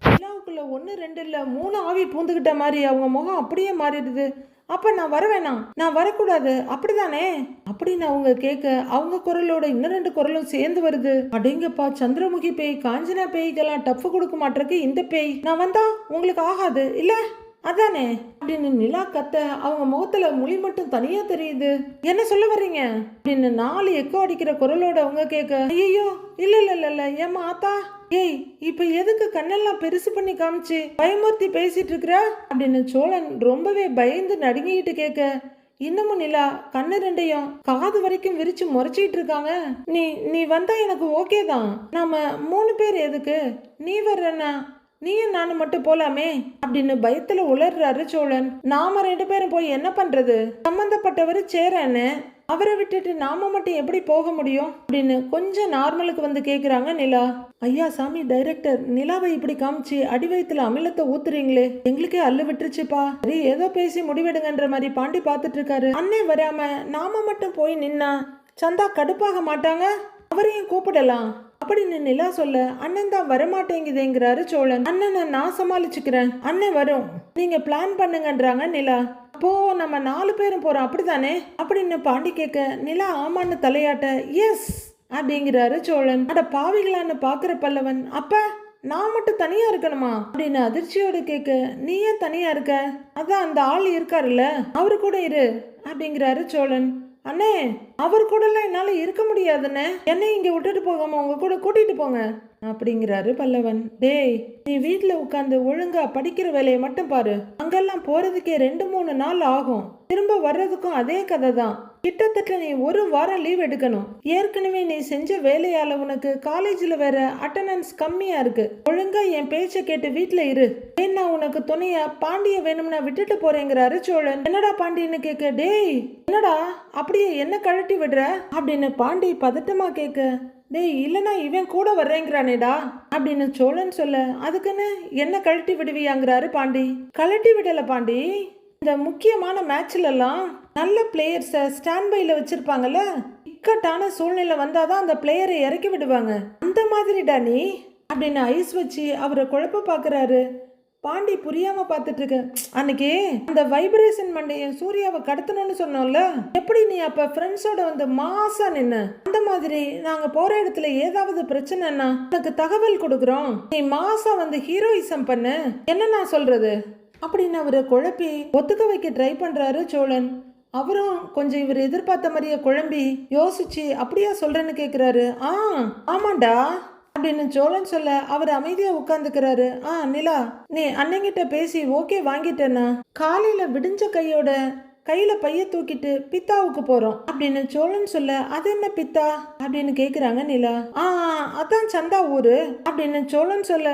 நிலாவுக்குள்ள 1 2 இல்ல 3 ஆவி பூந்துகிட்ட மாதிரி அவங்க முகம் அப்படியே மாறிடுது. அப்ப நான் வரவேணாம், நான் வரக்கூடாது அப்படிதானே அப்படின்னு அவங்க கேட்க, அவங்க குரலோட இன்னும் 2 குரலும் சேர்ந்து வருது. அடேங்கப்பா, சந்திரமுகி பேய் காஞ்சனா பேய்க்கெல்லாம் டஃப் கொடுக்க மாட்டிருக்கு இந்த பேய். நான் வந்தா உங்களுக்கு ஆகாது இல்ல அதானே அப்படின்னு நிலா கத்த, அவங்க முகத்துல மொழி மட்டும் தனியா தெரியுது. என்ன சொல்ல வர்றீங்க அப்படின்னு 4 எக்கோ அடிக்கிற குரலோட அவங்க கேட்க, ஐயோ இல்ல இல்ல இல்ல இல்ல ஏமா ஆத்தா, ஏய் இப்ப எதுக்கு கண்ணெல்லாம் பெருசு பண்ணி காமிச்சு பயமுறுத்தி பேசிட்டு இருக்கிற அப்படின்னு சோழன் ரொம்பவே பயந்து நடுங்கிட்டு கேட்க, இன்னமும் நிலா கண்ணு 2ஐயும் காது வரைக்கும் விரிச்சு முறைச்சிட்டு இருக்காங்க. நீ வந்தா எனக்கு ஓகே தான், நாம 3 பேர் எதுக்கு, நீ வர்றன்னா நீயும் நானும் மட்டும் போலாமே அப்படின்னு பயத்துல உளர்றாரு சோழன். நாம 2 பேரும் போய் என்ன பண்றது, சம்பந்தப்பட்டவர் சேரன்னு அவரை விட்டுட்டு நாம மட்டும் எப்படி போக முடியும் அப்படின்னு கொஞ்சம் நார்மலுக்கு வந்து கேக்குறாங்க நிலா. ஐயா சாமி டைரக்டர், நிலாவை இப்படி காமிச்சு அடி வயித்துல அமிலத்தை ஊத்துறீங்களே, எங்களுக்கே அல்லு விட்டுருச்சுப்பா. சரி ஏதோ பேசி முடிவெடுங்கன்ற மாதிரி பாண்டி பாத்துட்டு இருக்காரு. அண்ணே வராம நாம மட்டும் போய் நின்னா சந்தா கடுப்பாக மாட்டாங்க, அவரையும் கூப்பிடலாம் அப்படின்னு நிலா சொல்ல, அண்ணன் தான் வரமாட்டேங்குதுங்கிறாரு சோழன். அண்ணனை நான் சமாளிச்சுக்கிறேன், அண்ணன் வரும், நீங்க பிளான் பண்ணுங்கன்றாங்க நிலா. அப்போ நம்ம 4 பேரும் போறோம் அப்படித்தானே அப்படின்னு பாண்டி கேட்க, நிலா ஆமான்னு தலையாட்ட, எஸ் அப்படிங்கிறாரு சோழன். அட பாவிகளான்னு பாக்குற பல்லவன், அப்ப நான் மட்டும் தனியா இருக்கணுமா அப்படின்னு அதிர்ச்சியோட கேட்க, நீ ஏன் தனியா இருக்க, அதான் அந்த ஆள் இருக்காருல்ல அவரு கூட இரு அப்படிங்கிறாரு சோழன். அண்ணே அவர் கூடலாம் என்னால இருக்க முடியாதுண்ணே, என்னை இங்க விட்டுட்டு போகாம உங்க கூட கூட்டிட்டு போங்க அப்படிங்கிறாரு பல்லவன். டேய் நீ வீட்டுல உட்காந்து ஒழுங்கா படிக்கிற வேலையை மட்டும் பாரு, அங்கெல்லாம் போறதுக்கே 2-3 நாள் ஆகும், திரும்ப வர்றதுக்கும் அதே கதை தான், கிட்டத்தட்ட நீ 1 வாரம் லீவ் எடுக்கணும், ஏற்கனவே நீ செஞ்ச வேலையால உனக்கு காலேஜ்ல வேற அட்டெண்டன்ஸ் கம்மியா இருக்கு, ஒழுங்கா என் பேச்ச கேட்டு வீட்டுல இரு, ஏன்னா உனக்கு துணையா பாண்டிய வேணும்னா விட்டுட்டு போறேங்கிறாரு சோழன். என்னடா பாண்டியன்னு கேட்க, டேய் என்னடா அப்படியே என்ன கழட்டி விடுற அப்படின்னு பாண்டி பதட்டமா கேட்க, டேய் இல்லனா இவன் கூட வர்றேங்கிறானேடா அப்படின்னு சோழன் சொல்ல, அதுக்குன்னு என்ன கழட்டி விடுவியாங்கிறாரு பாண்டி. கழட்டி விடல பாண்டி, இந்த முக்கியமான மேட்ச்ல எல்லாம் நல்ல பிளேயர்ஸை ஸ்டாண்ட் பைல வச்சிருப்பாங்கல்ல, இக்கட்டான சூழ்நிலை வந்தாதான் அந்த பிளேயரை இறக்கி விடுவாங்க, அந்த மாதிரிடா நீ அப்படின்னு ஐஸ் வச்சு அவரை குழப்ப பாக்குறாரு. பாண்டி புரியாம பாத்துட்டு இருக்க, அன்னைக்கு அந்த வைப்ரேஷன் மண்டையன் சூர்யாவை கடத்தணும்னு சொன்னோம்ல, எப்படி நீ அப்ப ஃப்ரெண்ட்ஸோட வந்து மாசா நின்ன, அந்த மாதிரி நாங்க போற இடத்துல ஏதாவது பிரச்சனைன்னா உனக்கு தகவல் கொடுக்குறோம், நீ மாசா வந்து ஹீரோயிசம் பண்ணு, என்ன நான் சொல்றது அப்படின்னு அவரை குழப்பி ஒத்துக்க வைக்க ட்ரை பண்றாரு சோழன். அவரும் கொஞ்சம் இவர் எதிர்பார்த்த மாதிரியே குழம்பி யோசிச்சு அப்படியா சொல்றேன்னு கேக்குறாரு. ஆமாண்டா அப்படின்னு சோழன் சொல்ல அவர் அமைதியா உட்கார்ந்துக்கிறாரு. நிலா நீ அண்ணங்கிட்ட பேசி ஓகே வாங்கிட்டேன்னா காலையில விடிஞ்ச கையில பைய தூக்கிட்டு பித்தாவுக்கு போறோம் அப்படின்னு சோழன் சொல்ல, அது என்ன பித்தா அப்படின்னு கேக்குறாங்க நிலா. அதான் சந்தா ஊரு அப்படின்னு சோழன் சொல்ல,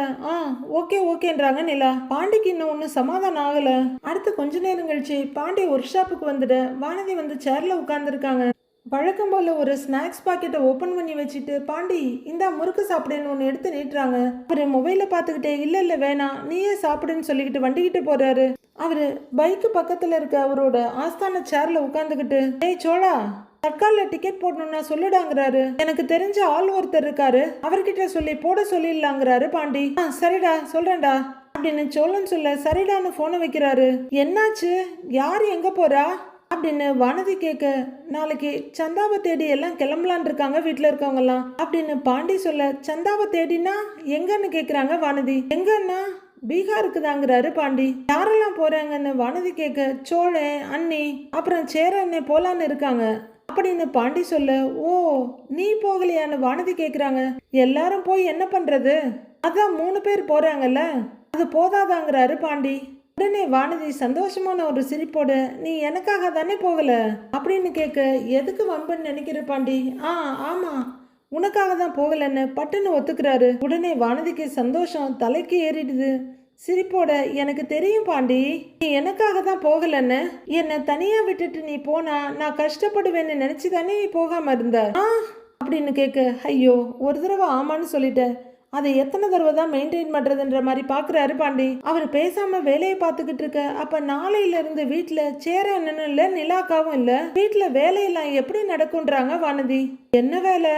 ஓகே ஓகேன்றாங்க நிலா. பாண்டிக்கு இன்னும் ஒன்னும் சமாதானம் ஆகல. அடுத்து கொஞ்ச நேரம் கழிச்சு பாண்டி ஒர்க் ஷாப்புக்கு வந்துட வானதி வந்து சேர்ல உட்கார்ந்துருக்காங்க. வழக்கம் போல ஒரு ஸ்நாக்ஸ் பாக்கெட்டை ஓப்பன் பண்ணி வச்சுட்டு, பாண்டி இந்தா முறுக்கு சாப்பிடுன்னு ஒன்று எடுத்து நீட்டுறாங்க. அவரு மொபைலை பார்த்துக்கிட்டே, இல்ல வேணாம் நீயே சாப்பிடுன்னு சொல்லிக்கிட்டு வண்டிக்கிட்டு போறாரு. அவரு பைக்கு பக்கத்துல இருக்க அவரோட ஆஸ்தான சேர்ல உட்காந்துக்கிட்டு, ஏய் சோழா தற்காலில் டிக்கெட் போடணும்னா சொல்லுடாங்கிறாரு. எனக்கு தெரிஞ்ச ஆள் ஒருத்தர் இருக்காரு, அவர்கிட்ட சொல்லி போட சொல்லிடலாங்கிறாரு பாண்டி. சரிடா சொல்றேன்டா அப்படின்னு சோழன் சொல்ல, சரிடான்னு போனை வைக்கிறாரு. என்னாச்சு, யார் எங்க போறா அப்படின்னு வானதி கேட்க, நாளைக்கு சந்தாவை தேடி எல்லாம் கிளம்பலான் இருக்காங்க வீட்டுல இருக்கவங்க எல்லாம் அப்படின்னு பாண்டி சொல்ல, சந்தாவை தேடினா எங்கன்னு கேக்குறாங்க வானதி. எங்கன்னா பீகாருக்கு தாங்கிறாரு பாண்டி. யாரெல்லாம் போறாங்கன்னு வானதி கேட்க, சோழன் அண்ணி அப்புறம் சேர அண்ணே போலான்னு இருக்காங்க அப்படின்னு பாண்டி சொல்ல, ஓ நீ போகலையான்னு வானதி கேக்குறாங்க. எல்லாரும் போய் என்ன பண்றது, அதான் 3 பேர் போறாங்கல்ல, அது போதாதாங்கிறாரு பாண்டி. உடனே வானதி சந்தோஷமான ஒரு சிரிப்போட, நீ எனக்காக தானே போகல அப்படின்னு கேட்க, எதுக்கு வம்புன்னு நினைக்கிற பாண்டி, ஆமா உனக்காக தான் போகலன்னு பட்டுன்னு ஒத்துக்கிறாரு. உடனே வானதிக்கு சந்தோஷம் தலைக்கு ஏறிடுது. சிரிப்போட, எனக்கு தெரியும் பாண்டி நீ எனக்காக தான் போகலன்னு, என்னை தனியா விட்டுட்டு நீ போனா நான் கஷ்டப்படுவேன்னு நினைச்சு தானே நீ போகாம இருந்த அப்படின்னு கேட்க, ஐயோ ஒரு தடவை ஆமான்னு சொல்லிட்டேன், அதை எத்தனை தடவை தான் மெயின்டைன் பண்றதுன்ற மாதிரி பாக்குறாரு பாண்டி. அவர் பேசாம வேலையை பார்த்துக்கிட்டு இருக்க. அப்ப நாளையில இருந்து வீட்டுல சேர என்னன்னு இல்ல, நிலாக்காவும் இல்ல, வீட்டுல வேலையெல்லாம் எப்படி நடக்கும்ன்றாங்க வானதி. என்ன வேலை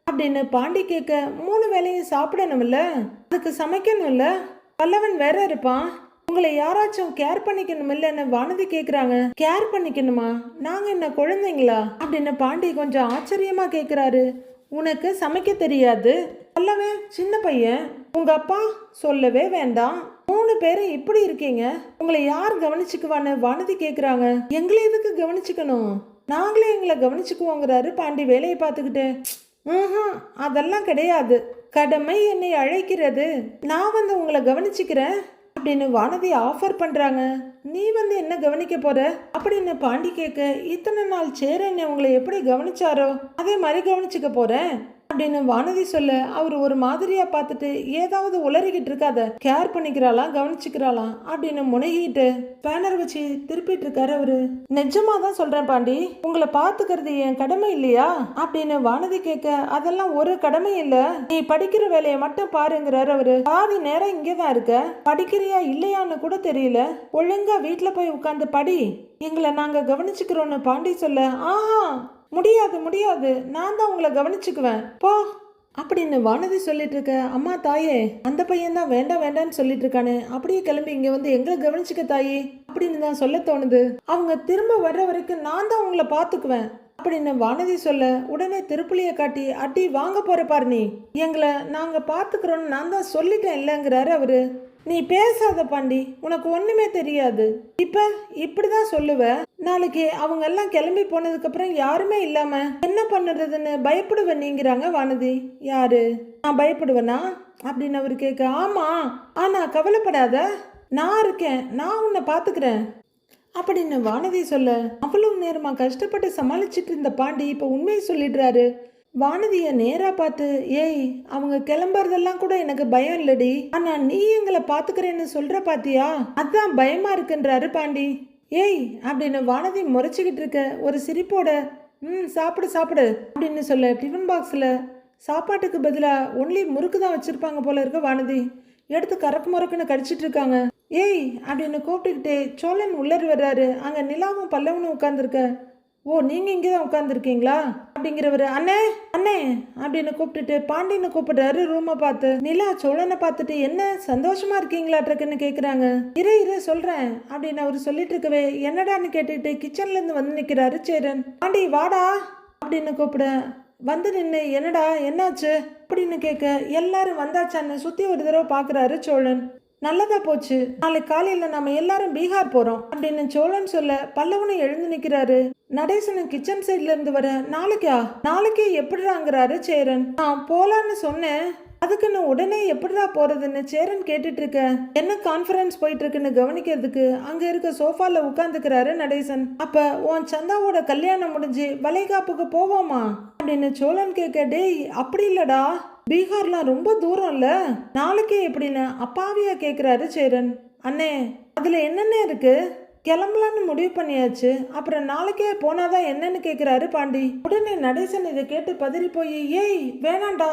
அப்படின்னு பாண்டி கேட்க, 3 வேலையும் சாப்பிடணும்ல, அதுக்கு சமைக்கணும்ல, பல்லவன் வேற இருப்பான், உங்களை யாராச்சும் கேர் பண்ணிக்கணும் இல்லன்னு வானதி கேக்குறாங்க. கேர் பண்ணிக்கணுமா, நாங்க என்ன குழந்தைங்களா அப்படின்னு பாண்டி கொஞ்சம் ஆச்சரியமா கேக்குறாரு. உனக்கு சமைக்க தெரியாது, பல்லவன் சின்ன பையன், உங்க அப்பா சொல்லவே வேண்டாம், 3 பேரும் இப்படி இருக்கீங்க, உங்களை யார் கவனிச்சுக்குவான்னு வானதி கேக்குறாங்க. எங்களை எதுக்கு கவனிச்சுக்கணும், நாங்களே எங்களை கவனிச்சுக்குவோங்கிறாரு பாண்டி வேலையை பார்த்துக்கிட்டு. அதெல்லாம் கிடையாது, கடமை என்னை அழைக்கிறது, நான் வந்து உங்களை கவனிச்சுக்கிறேன் அப்படின்னு வானதி ஆஃபர் பண்றாங்க. நீ வந்து என்ன கவனிக்க போற அப்படின்னு பாண்டி கேட்க, இத்தனை நாள் சேரன் உங்களை எப்படி கவனிச்சாரோ அதே மாதிரி கவனிச்சுக்க போறேன் அப்படின்னு வானதி சொல்ல, அவர் ஒரு மாதிரியா பார்த்துட்டு, ஏதாவது உளறிக்கிட்டு இருக்காத, கேர் பண்ணிக்கிறாளாம் கவனிச்சுக்கிறாளாம் அப்படின்னு முனகிட்டு பேனர் வச்சு திருப்பிட்டு இருக்காரு அவரு. நிஜமா தான் சொல்றேன் பாண்டி, உங்களை பார்த்துக்கிறது என் கடமை இல்லையா அப்படின்னு வானதி கேட்க, அதெல்லாம் ஒரு கடமை இல்ல, நீ படிக்கிற வேலையை மட்டும் பாருங்கிறாரு அவரு. பாதி நேரம் இங்கேதான் இருக்க, படிக்கிறியா இல்லையான்னு கூட தெரியல, ஒழுங்கா வீட்டுல போய் உட்காந்து படி, எங்களை நாங்க கவனிச்சுக்கிறோன்னு பாண்டி சொல்ல, ஆஹா முடியாது முடியாது, நான் தான் உங்களை கவனிச்சுக்குவேன் போ அப்படின்னு வானதி சொல்லிட்டு இருக்க. அம்மா தாயே, அந்த பையன் தான் வேண்டாம் வேண்டான்னு சொல்லிட்டு இருக்கானே, அப்படியே கிளம்பி இங்க வந்து எங்களை கவனிச்சுக்க தாயே அப்படின்னு தான் சொல்ல தோணுது. அவங்க திரும்ப வர்ற வரைக்கும் நான் தான் உங்களை பாத்துக்குவேன் அப்படின்னு வானதி சொல்ல, உடனே திருப்புளிய காட்டி, அடி வாங்க போற பாரு, நீ எங்களை நாங்க பாத்துக்கிறோன்னு நான் தான் சொல்லிட்டேன் இல்லைங்கிறாரு அவரு. நீ பேசாத பாண்டி, உனக்கு ஒண்ணுமே தெரியாது, இப்ப இப்படிதான் சொல்லுவ, நாளைக்கு அவங்க எல்லாம் கிளம்பி போனதுக்கு அப்புறம் யாருமே இல்லாம என்ன பண்ணுறதுன்னு பயப்படுவேன் நீங்கிறாங்க வானதி. யாரு, நான் பயப்படுவேனா அப்படின்னு அவரு கேட்க, ஆமா ஆனா கவலைப்படாத, நான் இருக்கேன், நான் உன்னை பாத்துக்கிறேன் அப்படின்னு வானதி சொல்ல, அவ்வளவு நேரமா கஷ்டப்பட்டு சமாளிச்சுட்டு இருந்த பாண்டி இப்ப உண்மையை சொல்லிடுறாரு. வானதிய நேரா பார்த்து, ஏய் அவங்க கிளம்புறதெல்லாம் கூட எனக்கு பயம் இல்லடி, ஆனா நீ எங்களை பாத்துக்கிறேன்னு சொல்ற பாத்தியா, அதான் பயமா இருக்குன்றாரு பாண்டி. ஏய் அப்படின்னு வானதி முறைச்சிக்கிட்டு இருக்க ஒரு சிரிப்போட, சாப்பிடு சாப்பிடு அப்படின்னு சொல்ல, டிஃபன் பாக்ஸ்ல சாப்பாட்டுக்கு பதிலா ஒன்லி முறுக்கு தான் வச்சிருப்பாங்க போல இருக்க. வானதி எடுத்து கறக்கு முறக்குன்னு கடிச்சிட்டு இருக்காங்க. ஏய் அப்படின்னு கூப்பிட்டுக்கிட்டே சோழன் உள்ளர் வர்றாரு. அங்க நிலாவும் பல்லவனும் உட்கார்ந்துருக்க. ஓ நீங்க இங்கேதான் உட்கார்ந்துருக்கீங்களா அப்படிங்கிறவரு, அண்ணே அண்ணே அப்படின்னு கூப்பிட்டுட்டு பாண்டின்னு கூப்பிடுறாரு ரூமை பார்த்து. நிலா சோழனை பார்த்துட்டு, என்ன சந்தோஷமா இருக்கீங்களாட்ருக்குன்னு கேக்குறாங்க. இரு சொல்றேன் அப்படின்னு அவரு சொல்லிட்டு இருக்கவே, என்னடான்னு கேட்டுக்கிட்டு கிச்சன்ல இருந்து வந்து நிக்கிறாரு சேரன். பாண்டி வாடா அப்படின்னு கூப்பிட வந்து நின்று, என்னடா என்னாச்சு அப்படின்னு கேட்க, எல்லாரும் வந்தாச்சான்னு சுத்தி ஒரு தடவை பாக்குறாரு சோழன். நல்லதா போச்சு, நாளைக்கு காலையில நம்ம எல்லாரும் பீகார் போறோம் அப்படின்னு சோழன் சொல்ல, பல்லவனும் எழுந்து நிக்கிறாரு. நடேசனும் கிச்சன் சைட்ல இருந்து வர, நாளைக்கே எப்படிறாங்கிறாரு சேரன். நான் போலான்னு சொன்னேன், அதுக்குன்னு உடனே எப்படிடா போறதுன்னு சேரன் கேட்டுட்டு இருக்க. என்ன கான்ஃபரன்ஸ் போயிட்டு இருக்குன்னு கவனிக்கிறதுக்கு அங்க இருக்க சோஃபால உட்கார்ந்துக்கிறாரு நடேசன். அப்ப உன் சந்தாவோட கல்யாணம் முடிஞ்சு வளைகாப்புக்கு போவோமா அப்படின்னு சோழன் கேட்க, டேய் அப்படி இல்லடா, பீகார்லாம் ரொம்ப தூரம் இல்ல, நாளைக்கே எப்படின்னு அப்பாவியா கேக்குறாரு சேரன். அண்ணே அதுல என்னென்ன இருக்கு, கிளம்பலான்னு முடிவு பண்ணியாச்சு, அப்புறம் நாளைக்கே போனாதான் என்னன்னு கேக்குறாரு பாண்டி. உடனே நடேசன் இதை கேட்டு பதறி போய், ஏய் வேணாண்டா,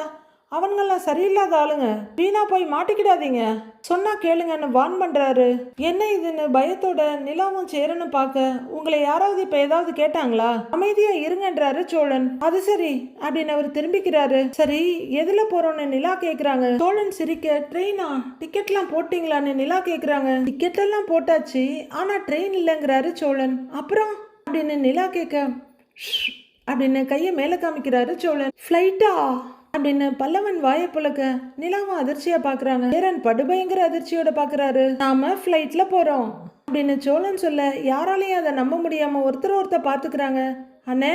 அவனுங்கெல்லாம் சரியில்லாத ஆளுங்க, வீணா போய் மாட்டிக்கிடாதீங்க, சொன்னா கேளுங்கன்னு வான் பண்றாரு. என்ன இதுன்னு பயத்தோட நிலாவும் சேரனும் பார்க்க, உங்களை யாராவது இப்ப ஏதாவது கேட்டாங்களா, அமைதியா இருங்கன்றாரு சோழன். அது சரி அப்படின்னு அவர் திரும்பிக்கிறாரு. சரி எதுல போறோம்னு நிலா கேக்குறாங்க. சோழன் சிரிக்க, ட்ரெயினா, டிக்கெட்லாம் போட்டீங்களான்னு நிலா கேக்குறாங்க. டிக்கெட் எல்லாம் போட்டாச்சு, ஆனா ட்ரெயின் இல்லைங்கிறாரு சோழன். அப்புறம் அப்படின்னு நிலா கேட்க, அப்படின்னு கைய மேல காமிக்கிறாரு சோழன். ஃப்ளைட்டா அப்படின்னு பல்லவன் வாயை புழக்க நிலாவும் அதிர்ச்சியா பாக்குறாங்க. சேரன் படுபயங்கர அதிர்ச்சியோட பாக்குறாரு. நாம ஃப்ளைட்ல போறோம் அப்படின்னு சோழன் சொல்ல, யாராலையும் அதை நம்ப முடியாம ஒருத்தர் பாத்துக்கிறாங்க. அண்ணே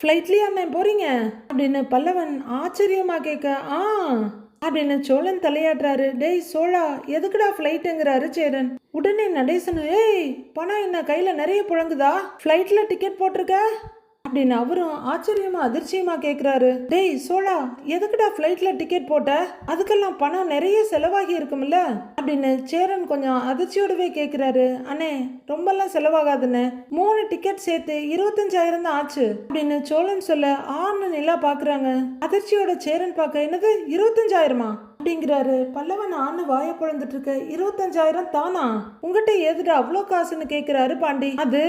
ஃப்ளைட்லயே அண்ணன் போறீங்க அப்படின்னு பல்லவன் ஆச்சரியமா கேட்க ஆ அப்படின்னு சோழன் தலையாடுறாரு. டேய் சோழா, எதுக்குடா ஃப்ளைட்டுங்கிறாரு சேரன். உடனே நடேசன், ஏய் பணம் என்ன கையில நிறைய புழங்குதா, ஃப்ளைட்ல டிக்கெட் போட்டிருக்க அப்படின்னு அவரும் ஆச்சரியமா அதிர்ச்சியமா கேட்குறாரு. டேய் சோழா, எதுக்குடா ஃப்ளைட்ல டிக்கெட் போட்ட, அதுக்கெல்லாம் பணம் நிறைய செலவாகி இருக்கும்ல அப்படின்னு சேரன் கொஞ்சம் அதிர்ச்சியோடவே கேட்குறாரு. அண்ணே ரொம்பலாம் செலவாகாதுன்னு 3 டிக்கெட் சேர்த்து 25,000 தான் ஆச்சு அப்படின்னு சோழன் சொல்ல ஆன்னு நிலா பாக்குறாங்க. அதிர்ச்சியோட சேரன் பார்க்க என்னது 25,000மா அப்படிங்கிறாரு. பல்லவன் ஆன்னு வாய பொழந்துட்டு இருக்க. 25,000 தானா, உங்ககிட்ட ஏதுடா அவ்வளோ காசுன்னு கேட்கிறாரு பாண்டி. அது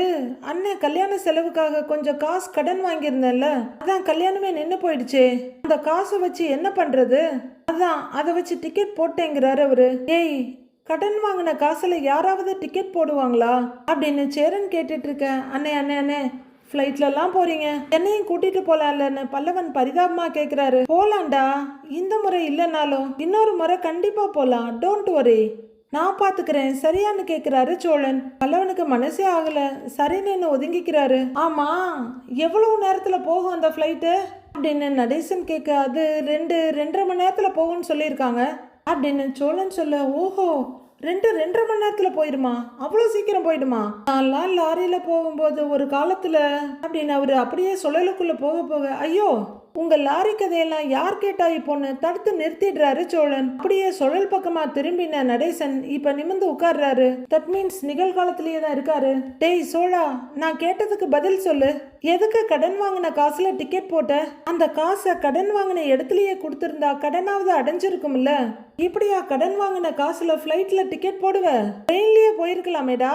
அண்ணன் கல்யாண செலவுக்காக கொஞ்சம் காசு கடன் வாங்கியிருந்தேன்ல, அதான் கல்யாணமே நின்று போயிடுச்சு, அந்த காசை வச்சு என்ன பண்றது, அதான் அதை வச்சு டிக்கெட் போட்டேங்கிறாரு அவரு. ஏய், கடன் வாங்கின காசுல யாராவது டிக்கெட் போடுவாங்களா அப்படின்னு சேரன் கேட்டுட்டு இருக்க. அண்ணே அண்ணே அண்ணே, ஃப்ளைட்லலாம் போறீங்க, என்னையும் கூட்டிட்டு போலாம்லன்னு பல்லவன் பரிதாபமா கேட்குறாரு. போலாண்டா, இந்த முறை இல்லைனாலும் இன்னொரு முறை கண்டிப்பா போலாம், டோன்ட் வரி, நான் பாத்துக்கிறேன் சரியான்னு கேட்குறாரு சோழன். பல்லவனுக்கு மனசே ஆகல, சரின்னு ஒதுங்கிக்கிறாரு. ஆமா, எவ்வளவு நேரத்துல போகும் அந்த ஃப்ளைட்டு அப்படின்னு நடேசன் கேட்க. அது 2-2.5 மணி நேரத்துல போகும்னு சொல்லியிருக்காங்க அப்படின்னு சோழன் சொல்ல. ஓஹோ, 2-2.5 மணி நேரத்துல போயிடுமா, அவ்வளோ சீக்கிரம் போயிடுமா, நான்லாம் லாரியில போகும்போது ஒரு காலத்துல அப்படின்னு அவரு அப்படியே சுழலுக்குள்ள போக போக, ஐயோ உங்க லாரி கதையெல்லாம் யார் கேட்டா இப்போன்னு தடுத்து நிறுத்திடுறாரு சோழன். அப்படியே சுழல் பக்கமா திரும்பின நடேசன் இப்ப நிமிர்ந்து உட்கார்றாரு. தட் மீன்ஸ் நிகழ்காலத்திலேயே தான் இருக்காரு. டேய் சோழா, நான் கேட்டதுக்கு பதில் சொல்லு, எதுக்கு கடன் வாங்கின காசுல டிக்கெட் போட்ட, அந்த காசை கடன் வாங்கின இடத்துலயே கொடுத்திருந்தா கடனாவது அடைஞ்சிருக்கும்ல, இப்படியா கடன் வாங்கின காசுல ஃப்ளைட்ல டிக்கெட் போடுவ, ட்ரெயின்லயே போயிருக்கலாமேடா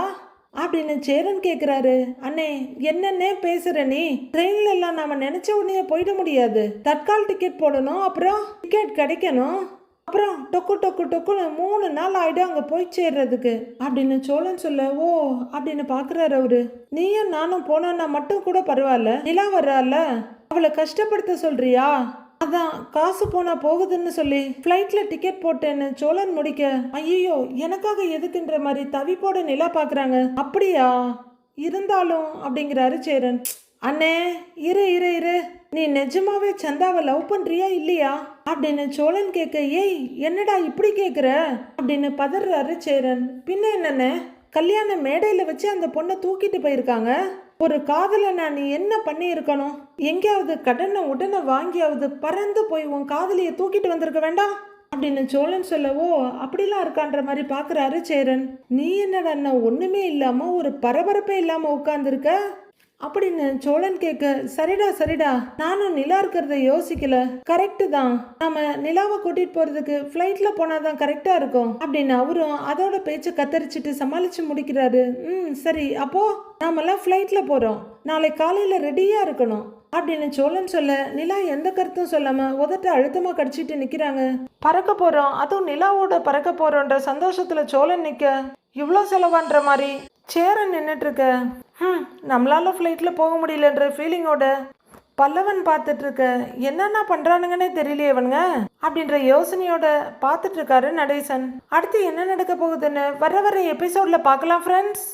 அப்படின்னு சேரன் கேக்குறாரு. அண்ணே என்னன்னே பேசுற நீ, ட்ரெயின்ல எல்லாம் நாம நினைச்ச உடனே போயிட முடியாது, தற்கால் டிக்கெட் போடணும், அப்புறம் டிக்கெட் கிடைக்கணும், அப்புறம் டொக்கு டொக்கு டொக்குன்னு 3 நாள் ஆயிடும் அங்க போய் சேர்றதுக்கு அப்படின்னு சோழன் சொல்ல. ஓ அப்படின்னு பாக்குறாரு அவரு. நீயும் நானும் போனோன்னா மட்டும் கூட பரவாயில்ல, நிலா வர்றால, அவளை கஷ்டப்படுத்த சொல்றியா, அதான் காசு போனா போகுதுன்னு சொல்லி ஃப்ளைட்ல டிக்கெட் போட்டேன்னு சோழன் முடிக்க. ஐயோ, எனக்காக எதுக்குன்ற மாதிரி தவிப்போட நிலா பாக்குறாங்க. அப்படியா, இருந்தாலும் அப்படிங்கிறாரு சேரன். அண்ணே இரு இரு இரு, நீ நிஜமாவே சந்தாவை லவ் பண்றியா இல்லையா அப்படின்னு சோழன் கேட்க. ஏய் என்னடா இப்படி கேக்குற அப்படின்னு பதறாரு சேரன். பின்ன என்னன்னு, கல்யாண மேடையில வச்சு அந்த பொண்ணை தூக்கிட்டு போயிருக்காங்க, ஒரு காதலனா நீ என்ன பண்ணி இருக்கணும், எங்கேயாவது கடனை உடனே வாங்கியாவது பறந்து போய் உன் காதலியை தூக்கிட்டு வந்திருக்க வேண்டாம் அப்படின்னு சோழன் சொல்லவோ. அப்படிலாம் இருக்கான்ற மாதிரி பாக்குறாரு சேரன். நீ என்னடா ஒண்ணுமே இல்லாம ஒரு பரபரப்பே இல்லாம உட்கார்ந்துருக்க அப்படின்னு சோழன் கேட்க. சரிடா சரிடா, நானும் நிலா இருக்கிறத யோசிக்கல, கரெக்டு தான், நாம நிலாவை கூட்டிட்டு போறதுக்கு ஃப்ளைட்ல போனாதான் கரெக்டா இருக்கும் அப்படின்னு அவரும் அதோட பேச்சை கத்தரிச்சிட்டு சமாளிச்சு முடிக்கிறாரு. சரி, அப்போ நாமெல்லாம் ஃப்ளைட்ல போறோம், நாளை காலையில ரெடியா இருக்கணும் அப்படின்னு சோழன் சொல்ல. நிலா எந்த கருத்தும் சொல்லாம உதட்ட அழுத்தமா கடிச்சிட்டு நிக்கிறாங்க. பறக்க போறோம், அதுவும் நிலாவோட பறக்க போறோன்ற சந்தோஷத்துல சோழன் நிக்க. இவ்வளோ செலவான்ற மாதிரி சேரன் நின்றுட்டு இருக்க. நம்மளால ஃப்ளைட்ல போக முடியலன்ற ஃபீலிங்கோட பல்லவன் பார்த்துட்டு இருக்க. என்னென்ன பண்றானுங்கன்னே தெரியலையே இவனுங்க அப்படின்ற யோசனையோட பார்த்துட்டு இருக்காரு நடேசன். அடுத்து என்ன நடக்க போகுதுன்னு வர எபிசோட்ல பார்க்கலாம் ஃப்ரெண்ட்ஸ்.